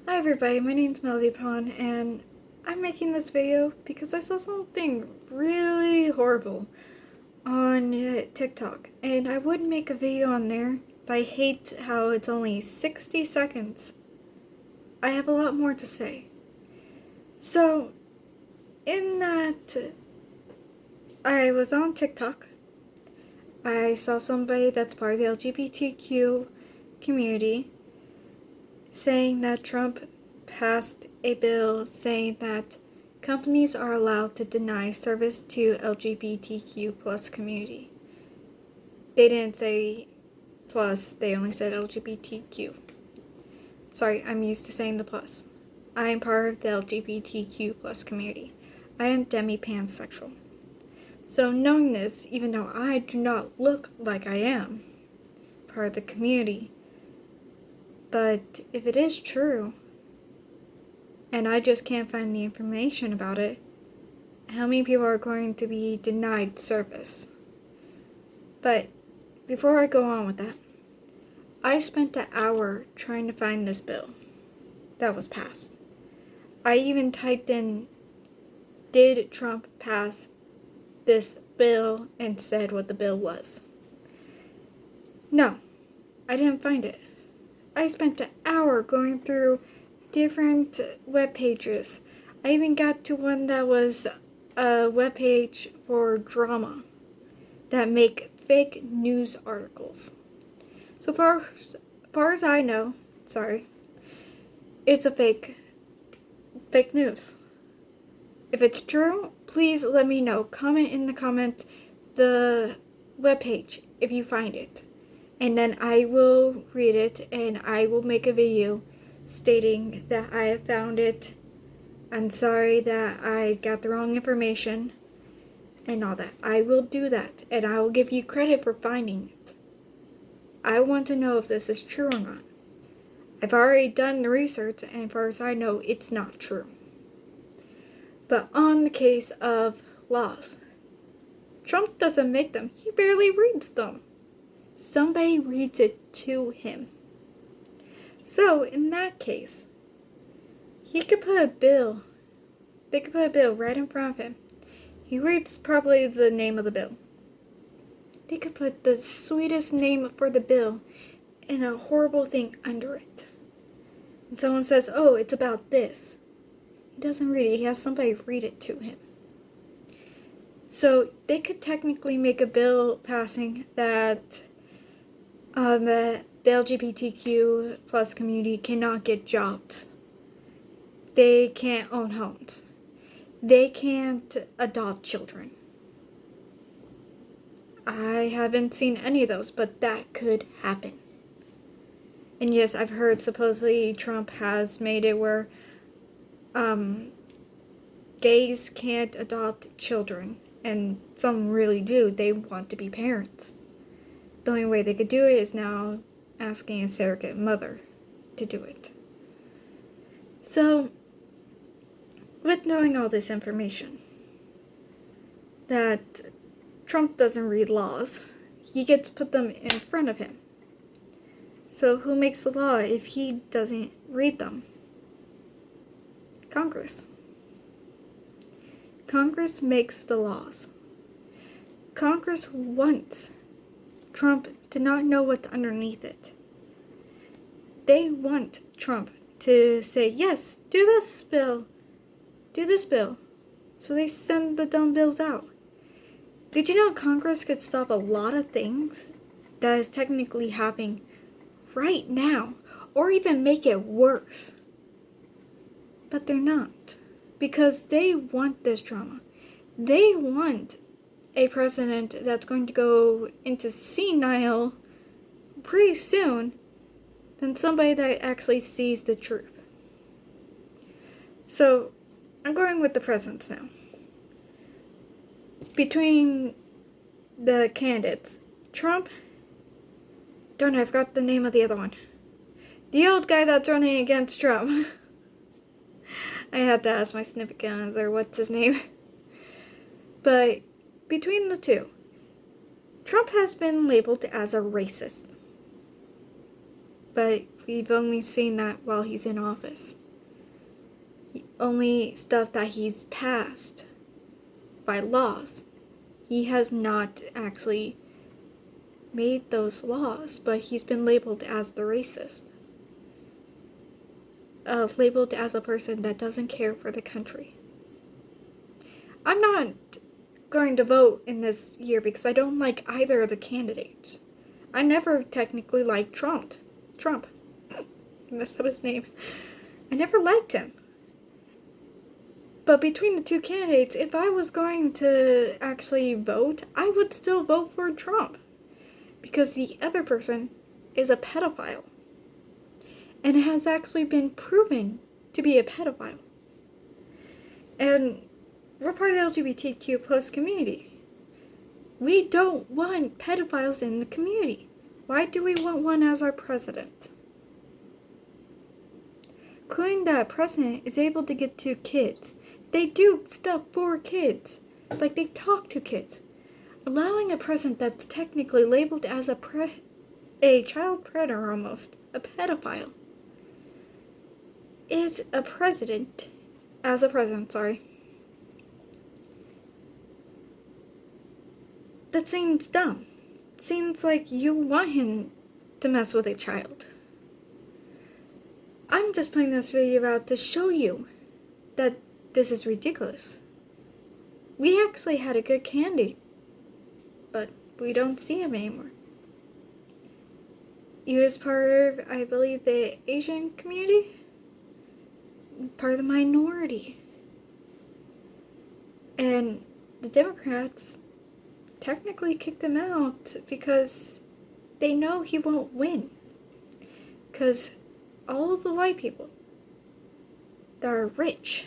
Hi everybody, my name's Melody Pond, and I'm making this video because I saw something really horrible on TikTok, and I would make a video on there, but I hate how it's only 60 seconds. I have a lot more to say. So, in that, I was on TikTok. I saw somebody that's part of the LGBTQ community saying that Trump passed a bill saying that companies are allowed to deny service to LGBTQ plus community. They didn't say plus, they only said LGBTQ. Sorry, I'm used to saying the plus. I am part of the LGBTQ plus community. I am demi-pansexual. So knowing this, even though I do not look like I am part of the community, but if it is true, and I just can't find the information about it, how many people are going to be denied service? But before I go on with that, I spent an hour trying to find this bill that was passed. I even typed in, did Trump pass this bill, and said what the bill was. No, I didn't find it. I spent an hour going through different web pages. I even got to one that was a web page for drama that make fake news articles. So far as I know, it's a fake news. If it's true, please let me know. Comment in the comments the webpage if you find it. And then I will read it and I will make a video stating that I have found it. I'm sorry that I got the wrong information and all that. I will do that and I will give you credit for finding it. I want to know if this is true or not. I've already done the research and as far as I know, it's not true. But on the case of laws, Trump doesn't make them. He barely reads them. Somebody reads it to him. So, in that case, they could put a bill right in front of him. He reads probably the name of the bill. They could put the sweetest name for the bill and a horrible thing under it. And someone says, oh, it's about this. He doesn't read it. He has somebody read it to him. So they could technically make a bill passing that the LGBTQ plus community cannot get jobs. They can't own homes. They can't adopt children. I haven't seen any of those, but that could happen. And yes, I've heard supposedly Trump has made it where gays can't adopt children, and some really do. They want to be parents. The only way they could do it is now asking a surrogate mother to do it. So, with knowing all this information, that Trump doesn't read laws, he gets to put them in front of him. So who makes the law if he doesn't read them? Congress. Congress makes the laws. Congress wants Trump to not know what's underneath it. They want Trump to say, yes, do this bill. So they send the dumb bills out. Did you know Congress could stop a lot of things that is technically happening right now, or even make it worse? But they're not, because they want this drama. They want a president that's going to go into senile pretty soon than somebody that actually sees the truth. So, I'm going with the presidents now. Between the candidates, Trump, I forgot the name of the other one. The old guy that's running against Trump. I had to ask my significant other what's his name. But between the two, Trump has been labeled as a racist. But we've only seen that while he's in office. Only stuff that he's passed by laws. He has not actually made those laws, but he's been labeled as the racist. Labeled as a person that doesn't care for the country. I'm not going to vote in this year because I don't like either of the candidates. I never technically liked Trump. I messed up his name. I never liked him. But between the two candidates, if I was going to actually vote, I would still vote for Trump. Because the other person is a pedophile. And it has actually been proven to be a pedophile. And we're part of the LGBTQ plus community. We don't want pedophiles in the community. Why do we want one as our president? Including that president is able to get to kids. They do stuff for kids. Like they talk to kids. Allowing a president that's technically labeled as a child predator almost, a pedophile, is a president, that seems dumb. It seems like you want him to mess with a child. I'm just putting this video out to show you that this is ridiculous. We actually had a good candidate, but we don't see him anymore. He was part of, I believe, the Asian community, part of the minority. And the Democrats technically kicked him out because they know he won't win. Because all of the white people that are rich,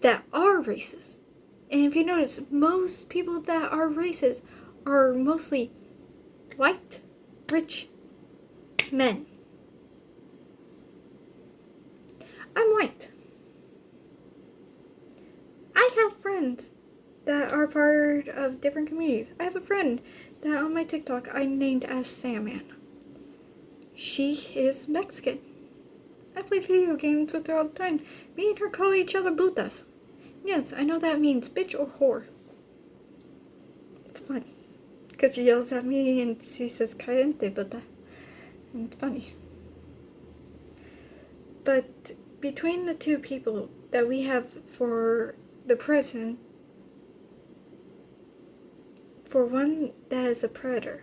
that are racist, and if you notice, most people that are racist are mostly white, rich men. I'm white. I have friends that are part of different communities. I have a friend that on my TikTok I named as Sandman. She is Mexican. I play video games with her all the time. Me and her call each other putas. Yes, I know that means bitch or whore. It's fun. Because she yells at me and she says caliente puta. And it's funny. But between the two people that we have for the president, for one that is a predator,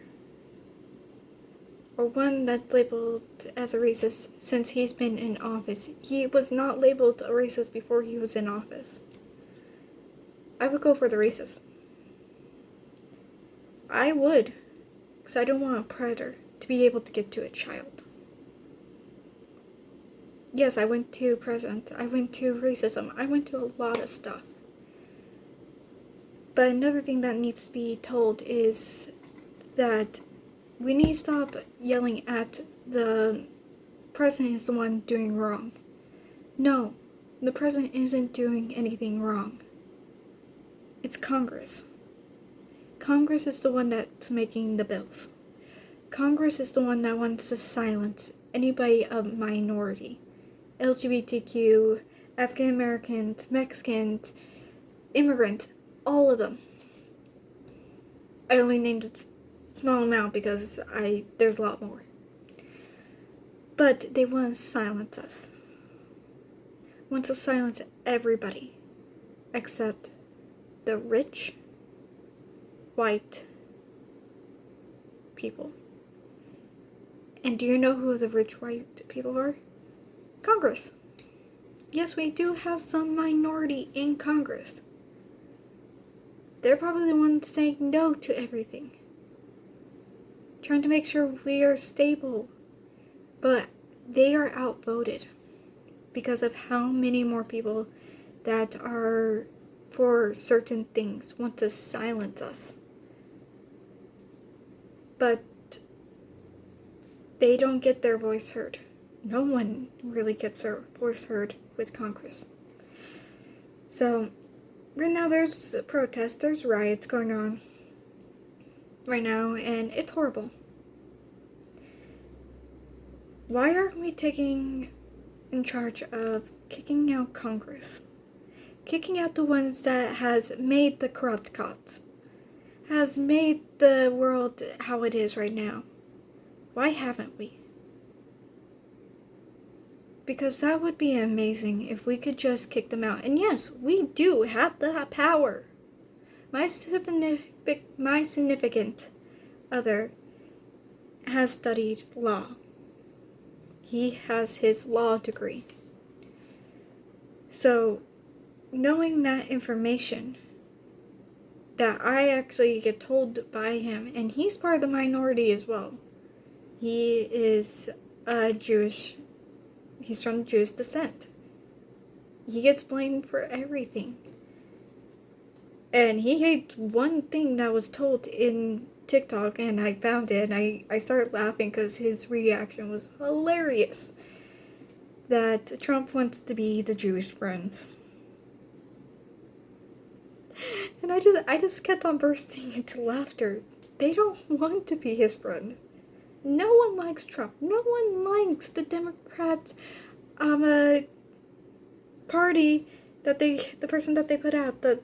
or one that's labeled as a racist since he's been in office. He was not labeled a racist before he was in office. I would go for the racist. I would, because I don't want a predator to be able to get to a child. Yes, I went to presidents, I went to racism, I went to a lot of stuff. But another thing that needs to be told is that we need to stop yelling at the president is the one doing wrong. No, the president isn't doing anything wrong. It's Congress. Congress is the one that's making the bills. Congress is the one that wants to silence anybody of minority. LGBTQ, African Americans, Mexicans, immigrants, all of them. I only named a small amount because there's a lot more. But they want to silence us. Want to silence everybody except the rich white people. And do you know who the rich white people are? Congress. Yes, we do have some minority in Congress. They're probably the ones saying no to everything. Trying to make sure we are stable. But they are outvoted because of how many more people that are for certain things want to silence us. But they don't get their voice heard. No one really gets their voice heard with Congress. So, right now there's protests, there's riots going on right now, and it's horrible. Why aren't we taking in charge of kicking out Congress? Kicking out the ones that has made the corrupt cops, has made the world how it is right now. Why haven't we? Because that would be amazing if we could just kick them out. And yes, we do have that power. My significant other has studied law. He has his law degree. So, knowing that information that I actually get told by him, and he's part of the minority as well. He is he's from Jewish descent. He gets blamed for everything. And he hates one thing that was told in TikTok, and I found it, and I started laughing because his reaction was hilarious. That Trump wants to be the Jewish friends. And I just kept on bursting into laughter. They don't want to be his friend. No one likes Trump. No one likes the Democrats party that the person that they put out, I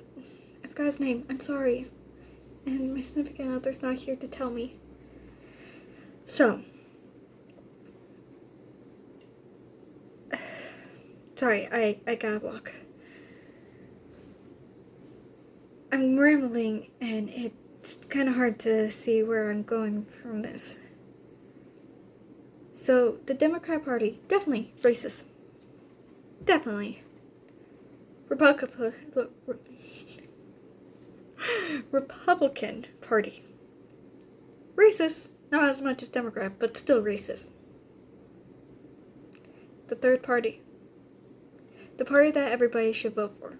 forgot his name, I'm sorry. And my significant other's not here to tell me. So, sorry, I got a block. I'm rambling, and it's kind of hard to see where I'm going from this. So, the Democrat Party, definitely racist. Definitely. Republican Party. Racist. Not as much as Democrat, but still racist. The third party. The party that everybody should vote for.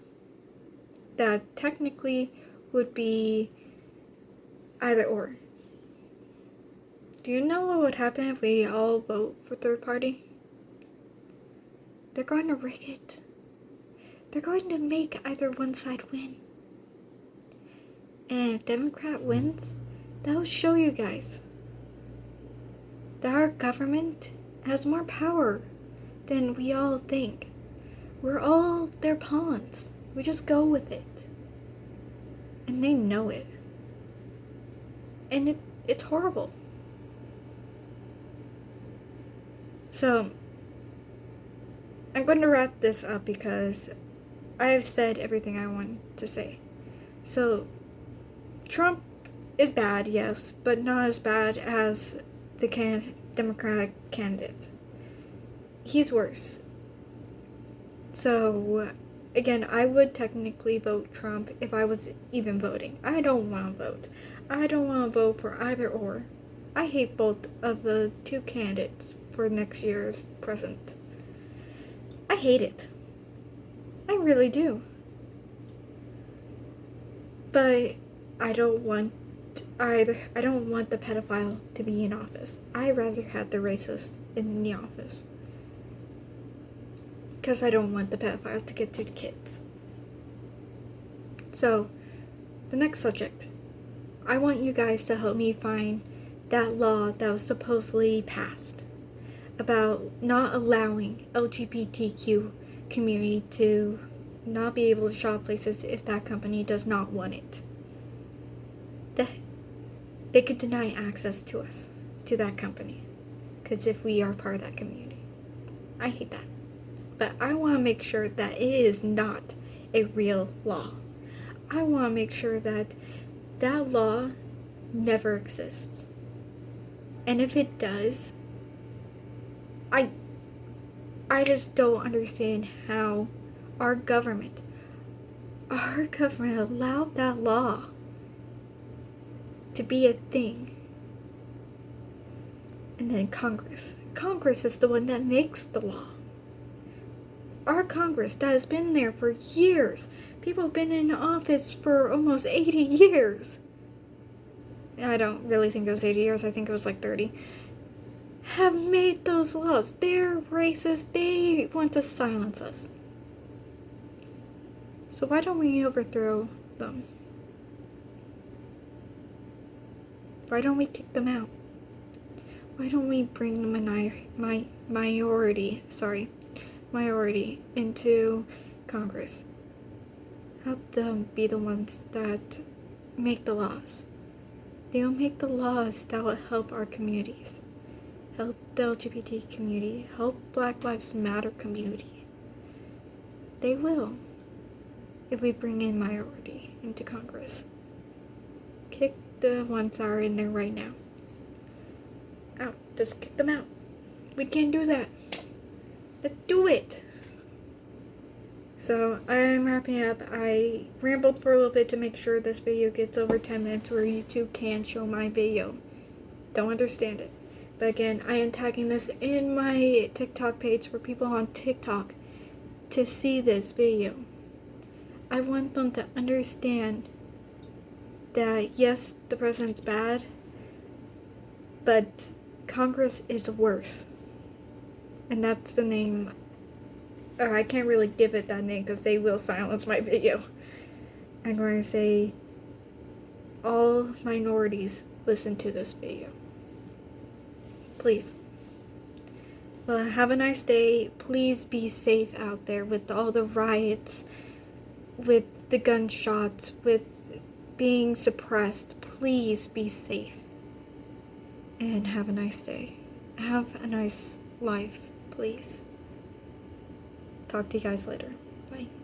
That technically would be either or. Do you know what would happen if we all vote for third party? They're going to rig it. They're going to make either one side win. And if Democrat wins, that will show you guys that our government has more power than we all think. We're all their pawns. We just go with it. And they know it. And it's horrible. So, I'm going to wrap this up because I have said everything I want to say. So, Trump is bad, yes, but not as bad as the Democratic candidate. He's worse. So, again, I would technically vote Trump if I was even voting. I don't want to vote. I don't want to vote for either or. I hate both of the two candidates for next year's president. I hate it. I really do. But I don't want the pedophile to be in office. I'd rather have the racist in the office. Because I don't want the pedophiles to get to the kids. So, the next subject. I want you guys to help me find that law that was supposedly passed about not allowing LGBTQ community to not be able to shop places if that company does not want it. They could deny access to us, to that company, because if we are part of that community. I hate that. But I want to make sure that it is not a real law. I want to make sure that that law never exists. And if it does, I just don't understand how our government allowed that law to be a thing. And then Congress is the one that makes the law. Our Congress that has been there for years. People have been in office for almost 80 years. I don't really think it was 80 years. I think it was like 30. Have made those laws. They're racist. They want to silence us. So why don't we overthrow them? Why don't we kick them out? Why don't we bring the minority into Congress? Help them be the ones that make the laws. They'll make the laws that will help our communities, help the LGBT community, help Black Lives Matter community. They will, if we bring in minority into Congress. Kick the ones that are in there right now out. Just kick them out. We can't do that. Let's do it. So I'm wrapping up. I rambled for a little bit to make sure this video gets over 10 minutes where YouTube can show my video. Don't understand it. But again, I am tagging this in my TikTok page for people on TikTok to see this video. I want them to understand that yes, the president's bad, but Congress is worse. And that's the name. I can't really give it that name because they will silence my video. I'm going to say all minorities listen to this video. Please. Well, have a nice day. Please be safe out there with all the riots, with the gunshots, with being suppressed. Please be safe. And have a nice day. Have a nice life, please. Talk to you guys later. Bye.